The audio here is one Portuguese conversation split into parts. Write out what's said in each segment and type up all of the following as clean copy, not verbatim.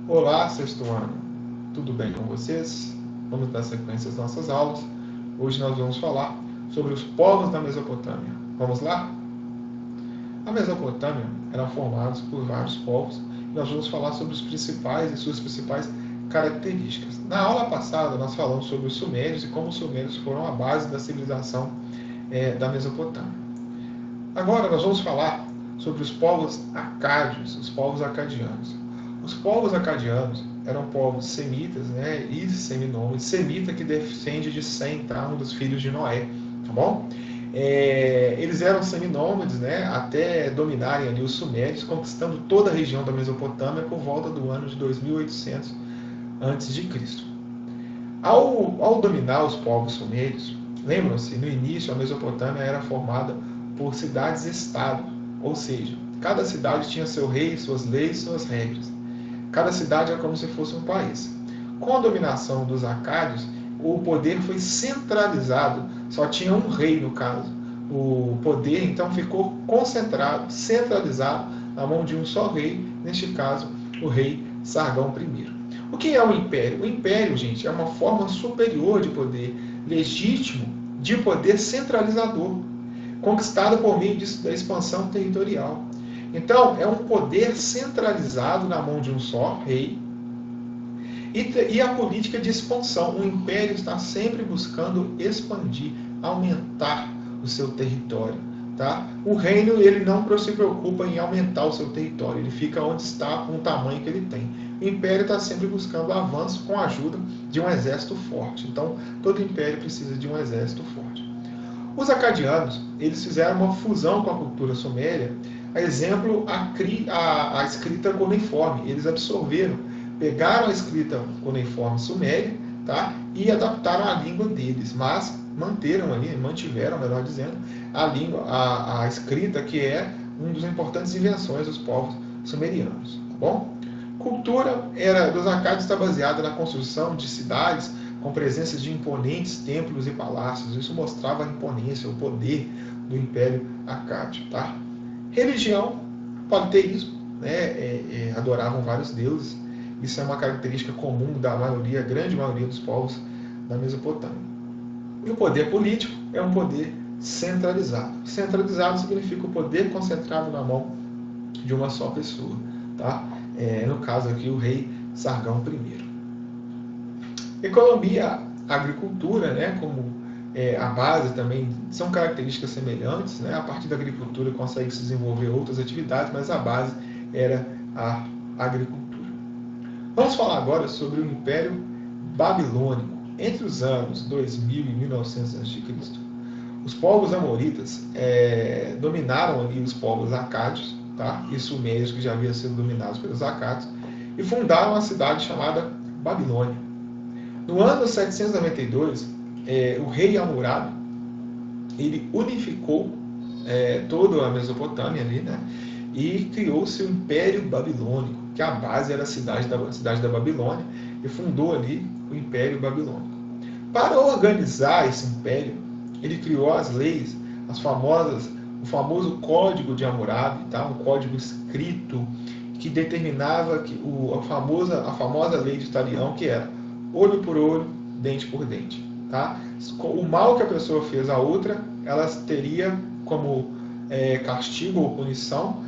Olá, sexto ano. Tudo bem com vocês? Vamos dar sequência às nossas aulas. Hoje nós vamos falar sobre os povos da Mesopotâmia. Vamos lá? A Mesopotâmia era formada por vários povos e nós vamos falar sobre os principais e suas principais características. Na aula passada nós falamos sobre os sumérios e como os sumérios foram a base da civilização da Mesopotâmia. Agora nós vamos falar sobre os povos acádios, os povos acadianos. Os povos acadianos eram povos semitas, e seminômades. Semita que descende de Sem, tá? Um dos filhos de Noé, tá bom? Eles eram seminômades, até dominarem ali os sumérios, conquistando toda a região da Mesopotâmia por volta do ano de 2800 a.C. Ao dominar os povos sumérios, lembram-se, no início a Mesopotâmia era formada por cidades-estado, ou seja, cada cidade tinha seu rei, suas leis, suas regras. Cada cidade era como se fosse um país. Com a dominação dos acádios, o poder foi centralizado, só tinha um rei no caso. O poder então ficou concentrado, centralizado na mão de um só rei, neste caso o rei Sargão I. O que é o império? O império, gente, é uma forma superior de poder, legítimo, de poder centralizador, conquistado por meio da expansão territorial. Então, é um poder centralizado na mão de um só rei e a política de expansão. O império está sempre buscando expandir, aumentar o seu território. Tá? O reino ele não se preocupa em aumentar o seu território, ele fica onde está com o tamanho que ele tem. O império está sempre buscando avanço com a ajuda de um exército forte. Então, todo império precisa de um exército forte. Os acadianos eles fizeram uma fusão com a cultura suméria, a exemplo, a escrita cuneiforme. Eles absorveram, pegaram a escrita cuneiforme suméria, tá? E adaptaram a língua deles, mas mantiveram, melhor dizendo, a língua, a escrita, que é uma das importantes invenções dos povos sumerianos. Tá bom? Cultura dos acádios está baseada na construção de cidades com presença de imponentes templos e palácios. Isso mostrava a imponência, o poder do Império Acádio. Tá? Religião, politeísmo, adoravam vários deuses. Isso é uma característica comum da grande maioria dos povos da Mesopotâmia. E o poder político é um poder centralizado. Centralizado significa o poder concentrado na mão de uma só pessoa. Tá? No caso aqui, o rei Sargão I. Economia, agricultura, como a base também, são características semelhantes. A partir da agricultura consegue se desenvolver outras atividades, mas a base era a agricultura. Vamos falar agora sobre o Império Babilônico. Entre os anos 2000 e 1900 a.C., os povos amoritas dominaram ali os povos acádios, tá? E sumérios, que já haviam sido dominados pelos acádios, e fundaram uma cidade chamada Babilônia. No ano 792, o rei Hammurabi ele unificou toda a Mesopotâmia ali, e criou-se o Império Babilônico, que a base era a cidade da Babilônia, e fundou ali o Império Babilônico. Para organizar esse império, ele criou as leis, o famoso Código de Hammurabi, tá? Um código escrito que determinava a famosa lei de Talião, que era olho por olho, dente por dente. Tá? O mal que a pessoa fez a outra, ela teria como castigo ou punição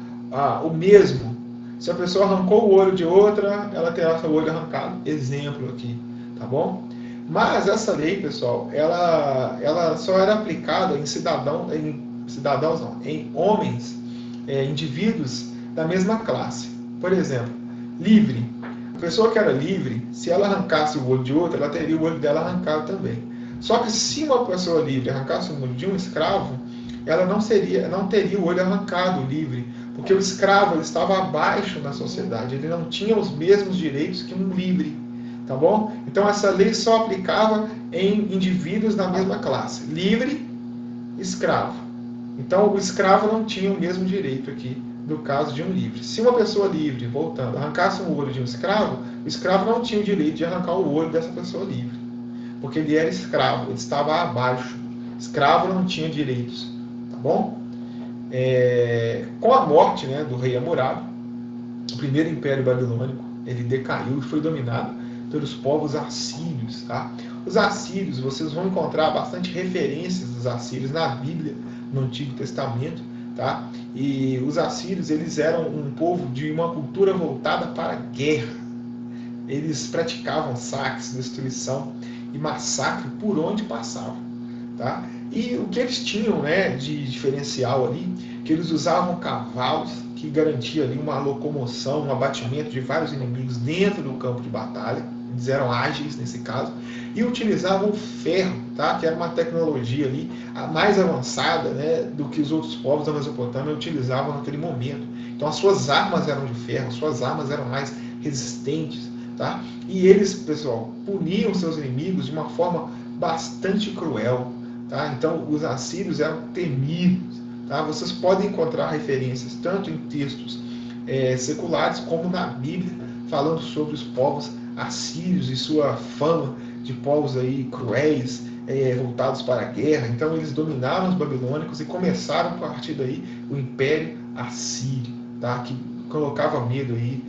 o mesmo. Se a pessoa arrancou o olho de outra, ela terá seu olho arrancado. Exemplo aqui, tá bom? Mas essa lei, pessoal, ela só era aplicada em homens, indivíduos da mesma classe. Por exemplo, livre. A pessoa que era livre, se ela arrancasse o olho de outra, ela teria o olho dela arrancado também. Só que se uma pessoa livre arrancasse o olho de um escravo, ela não teria o olho arrancado livre, porque o escravo ele estava abaixo na sociedade, ele não tinha os mesmos direitos que um livre, tá bom? Então essa lei só aplicava em indivíduos da mesma classe, livre, escravo. Então o escravo não tinha o mesmo direito aqui no caso de um livre. Se uma pessoa livre, voltando, arrancasse um olho de um escravo, o escravo não tinha o direito de arrancar o olho dessa pessoa livre, porque ele era escravo, ele estava abaixo. Escravo não tinha direitos, tá bom? Com a morte do rei Hammurabi, o primeiro império babilônico ele decaiu e foi dominado pelos povos assírios, tá? Os assírios, vocês vão encontrar bastante referências dos assírios na Bíblia, no Antigo Testamento, tá? E os assírios, eles eram um povo de uma cultura voltada para a guerra. Eles praticavam saques, destruição e massacre por onde passavam, tá? E o que eles tinham, né, de diferencial ali, que eles usavam cavalos, que garantia ali uma locomoção, um abatimento de vários inimigos dentro do campo de batalha. Eles eram ágeis nesse caso, e utilizavam ferro, tá? Que era uma tecnologia ali mais avançada, né, do que os outros povos da Mesopotâmia utilizavam naquele momento. Então as suas armas eram de ferro, as suas armas eram mais resistentes, tá? E eles, pessoal, puniam seus inimigos de uma forma bastante cruel, tá? Então os assírios eram temidos, tá? Vocês podem encontrar referências tanto em textos seculares como na Bíblia, falando sobre os povos assírios e sua fama de povos aí cruéis, voltados para a guerra. Então eles dominaram os babilônicos e começaram a partir daí o Império Assírio, tá? Que colocava medo aí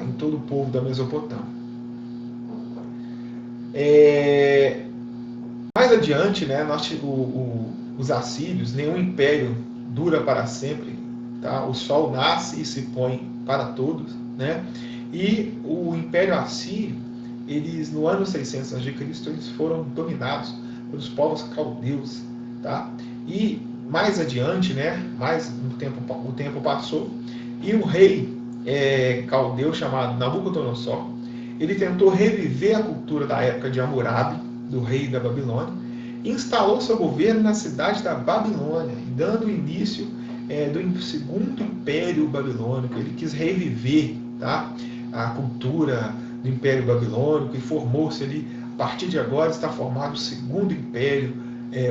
em todo o povo da Mesopotâmia. Mais adiante, né, os assírios, nenhum império dura para sempre, tá? O sol nasce e se põe para todos, né? E o Império Assírio, eles no ano 600 a.C., eles foram dominados pelos povos caldeus, tá? E mais adiante, né, o tempo passou, e o rei caldeu chamado Nabucodonosor, ele tentou reviver a cultura da época de Hammurabi, do rei da Babilônia, e instalou seu governo na cidade da Babilônia, dando início do segundo império babilônico. Ele quis reviver, tá, a cultura do Império Babilônico e formou-se ali, a partir de agora está formado o segundo Império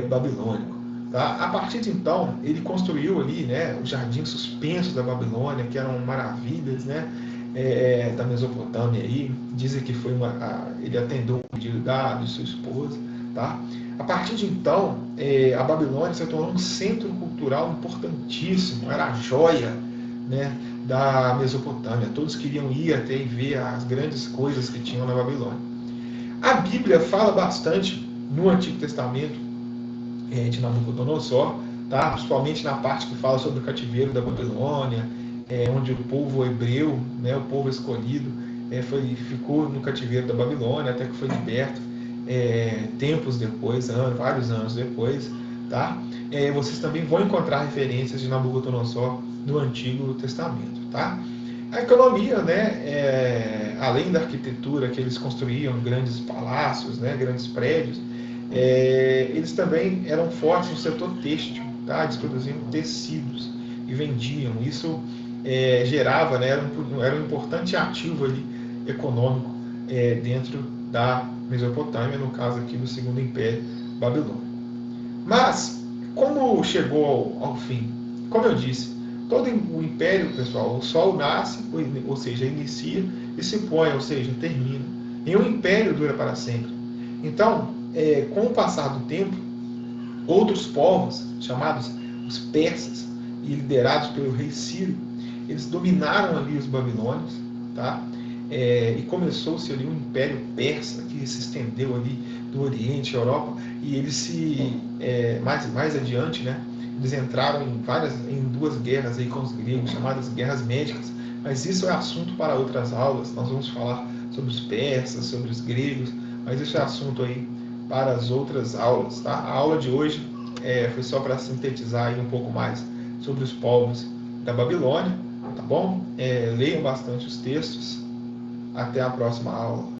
Babilônico. Tá? A partir de então, ele construiu ali, né, os jardins suspensos da Babilônia, que eram maravilhas, né, da Mesopotâmia. Aí. Dizem que foi ele atendeu um pedido de sua esposa. Tá? A partir de então, a Babilônia se tornou um centro cultural importantíssimo, era a joia, né, da Mesopotâmia. Todos queriam ir até e ver as grandes coisas que tinham na Babilônia. A Bíblia fala bastante no Antigo Testamento de Nabucodonosor, tá? Principalmente na parte que fala sobre o cativeiro da Babilônia, onde o povo hebreu, né, o povo escolhido, ficou no cativeiro da Babilônia até que foi liberto tempos depois, vários anos depois. Tá? Vocês também vão encontrar referências de Nabucodonosor no Antigo Testamento. Tá? A economia, né, além da arquitetura, que eles construíam grandes palácios, né, grandes prédios, eles também eram fortes no setor têxtil. Tá? Eles produziam tecidos e vendiam. Isso gerava, né, era um importante ativo ali, econômico dentro da Mesopotâmia, no caso aqui do Segundo Império Babilônico. Mas, como chegou ao fim? Como eu disse, todo o império, pessoal, o sol nasce, ou seja, inicia, e se põe, ou seja, termina. Nenhum império dura para sempre. Então, com o passar do tempo, outros povos, chamados os persas, e liderados pelo rei Ciro, eles dominaram ali os babilônios, tá? E começou-se ali um império persa que se estendeu ali do Oriente, Europa, e eles mais adiante, né, eles entraram em duas guerras aí com os gregos, chamadas guerras médicas, mas isso é assunto para outras aulas. Nós vamos falar sobre os persas, sobre os gregos, mas isso é assunto aí para as outras aulas, tá? A aula de hoje foi só para sintetizar aí um pouco mais sobre os povos da Babilônia, tá bom? Leiam bastante os textos. Até a próxima aula.